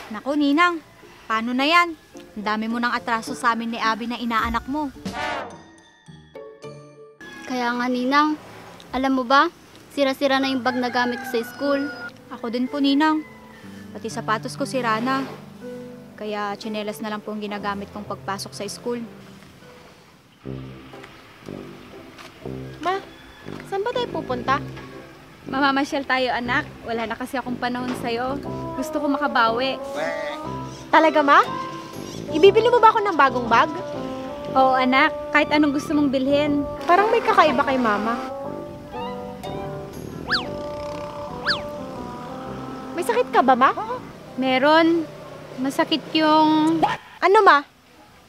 Naku, Ninang. Paano na yan? Ang dami mo ng atraso sa amin ni Abby na inaanak mo. Kaya nga, Ninang, alam mo ba, sira-sira na yung bag na gamit ko sa school. Ako din po, Ninang. Pati sapatos ko sira na. Kaya tsinelas na lang po ang ginagamit kong pagpasok sa school. Ma, saan ba tayo pupunta? Mamamasyal tayo, anak. Wala na kasi akong panahon sa'yo. Gusto ko makabawi. Talaga, Ma? Ibibili mo ba ako ng bagong bag? Oo, anak. Kahit anong gusto mong bilhin. Parang may kakaiba kay Mama. May sakit ka ba, Ma? Meron. Masakit yung... Ano, Ma?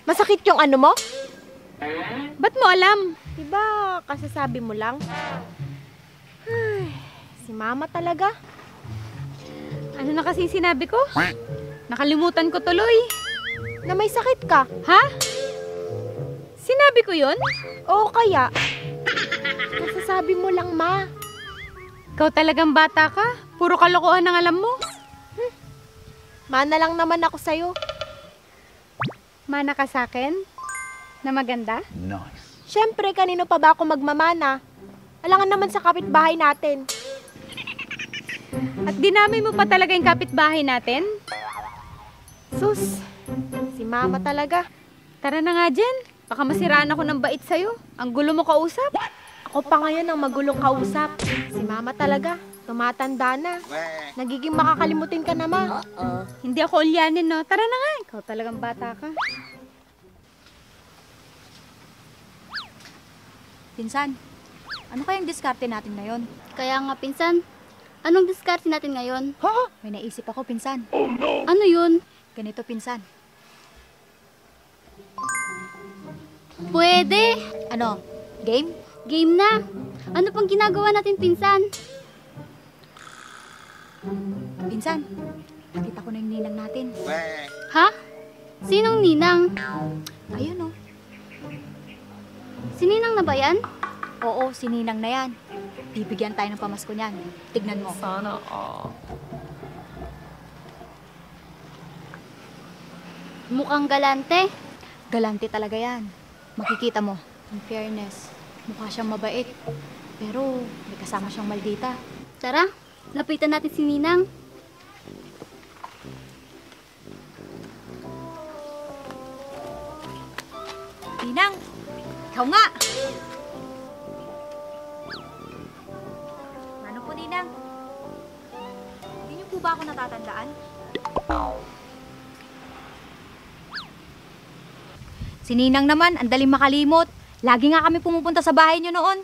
Masakit yung ano mo? Ba't mo alam? Diba, kasasabi mo lang? Ay, si Mama talaga. Ano na kasi sinabi ko? Nakalimutan ko tuloy. Na may sakit ka. Ha? Sinabi ko yun? Oo kaya. Kasasabi mo lang, Ma. Ikaw talagang bata ka. Puro kalokohan ang alam mo. Mana lang naman ako sa'yo. Mana ka sa'kin? Na maganda? Siyempre, kanino pa ba ako magmamana? Alangan naman sa kapitbahay natin. At dinamay mo pa talaga yung kapitbahay natin? Sus, si Mama talaga. Tara na nga dyan. Baka masiraan ako ng bait sa'yo. Ang gulo mo kausap. Ako pa ngayon ang magulong kausap. Si Mama talaga. Tumatanda na. Nagiging makakalimutin ka na, Ma. Hindi ako ulyanin, no? Tara na nga. Ikaw talagang bata ka. Pinsan, ano kayang diskarte natin ngayon? Kaya nga, pinsan, anong diskarte natin ngayon? May naisip ako, pinsan. Ano yun? Ganito, pinsan. Pwede! Ano? Game? Game na! Ano pang ginagawa natin, pinsan? Pinsan, nakita ko na yung ninang natin. Ha? Sinong ninang? Ayun, oh. Si Ninang na ba yan? Oo, si ninang na yan. Bibigyan tayo ng pamasko niyan. Tignan mo. Mukhang galante. Galante talaga yan. Makikita mo, in fairness, mukha siyang mabait. Pero may kasama siyang maldita. Tara, lapitan natin si Ninang. Ninang, ikaw nga! Ano po, Ninang? Hindi niyo po ba ako natatandaan? Si Ninang naman, ang daling makalimot. Lagi nga kami pumupunta sa bahay niyo noon.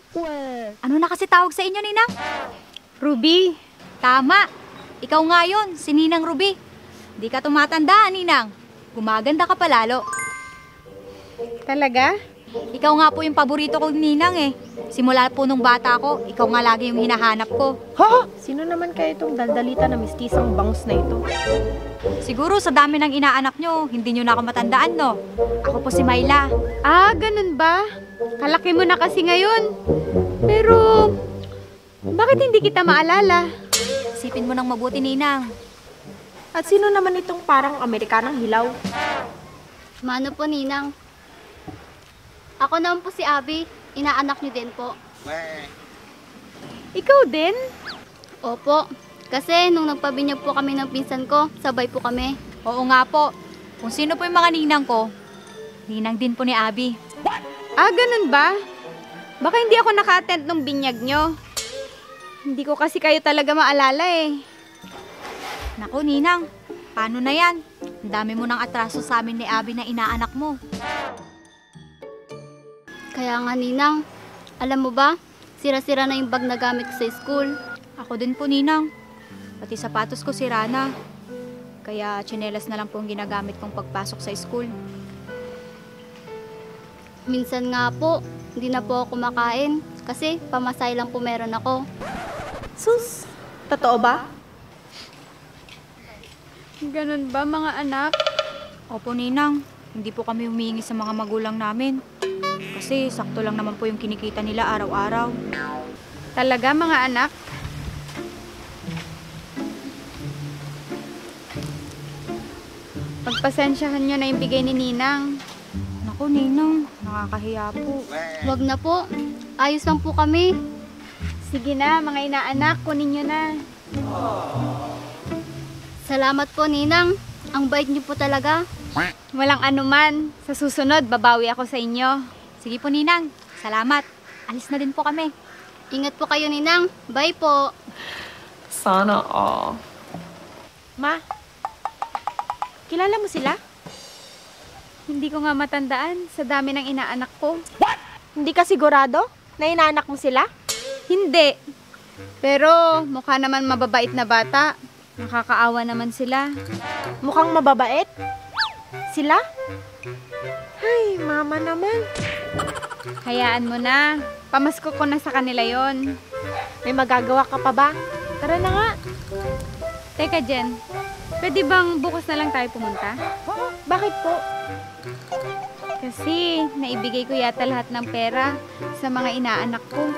Ano na kasi tawag sa inyo, Ninang? Ruby. Tama! Ikaw nga yun, si Ninang Ruby. Di ka tumatanda, Ninang. Gumaganda ka palalo. Talaga? Ikaw nga po yung paborito ko, Ninang eh. Simula po nung bata ko, ikaw nga lagi yung hinahanap ko. Sino naman kaya itong daldalita na mistisang bangus na ito? Siguro sa dami ng inaanak nyo, hindi nyo na ako matandaan, no? Ako po si Myla. Ah, ganun ba? Kalaki mo na kasi ngayon. Pero, bakit hindi kita maalala? Isipin mo nang mabuti, Ninang. At sino naman itong parang Amerikanang hilaw? Mano po, Ninang? Ako naman po si Abby. Inaanak niyo din po. Ikaw din? Opo. Kasi nung nagpabinyag po kami ng pinsan ko, sabay po kami. Oo nga po. Kung sino po yung mga ninang ko, ninang din po ni Abby. Ah, ganun ba? Baka hindi ako naka-attend nung binyag nyo. Hindi ko kasi kayo talaga maalala eh. Naku, Ninang. Paano na yan? Ang dami mo ng atraso sa amin ni Abby na inaanak mo. Kaya nga, Ninang, alam mo ba, sira-sira na yung bag na gamit ko sa school. Ako din po, Ninang. Pati sapatos ko sira na. Kaya tsinelas na lang po ang ginagamit kong pagpasok sa school. Minsan nga po, hindi na po ako kumakain kasi pamasay lang po meron ako. Sus, totoo ba? Ganun ba, mga anak? Opo, Ninang. Hindi po kami humingi sa mga magulang namin. Kasi sakto lang naman po yung kinikita nila araw-araw. Talaga, mga anak? Pagpasensyahan nyo na yung bigay ni Ninang. Naku, Ninang, nakakahiya po. Wag na po. Ayos lang po kami. Sige na, mga inaanak, kunin nyo na. Salamat po, Ninang. Ang bait niyo po talaga. Walang anuman. Sa susunod, babawi ako sa inyo. Sige po, Ninang. Salamat. Alis na din po kami. Ingat po kayo, Ninang. Bye po. Sana all. Ma, kilala mo sila? Hindi ko nga matandaan sa dami ng inaanak ko. Hindi ka sigurado na inaanak mo sila? Hindi. Pero mukha naman mababait na bata. Nakakaawa naman sila. Mukhang mababait? Sila? Ay, mama naman. Hayaan mo na. Pamasko ko na sa kanila yon. May magagawa ka pa ba? Tara na nga. Teka, Jen. Pwede bang bukas na lang tayo pumunta? Bakit po? Kasi naibigay ko yata lahat ng pera sa mga inaanak ko.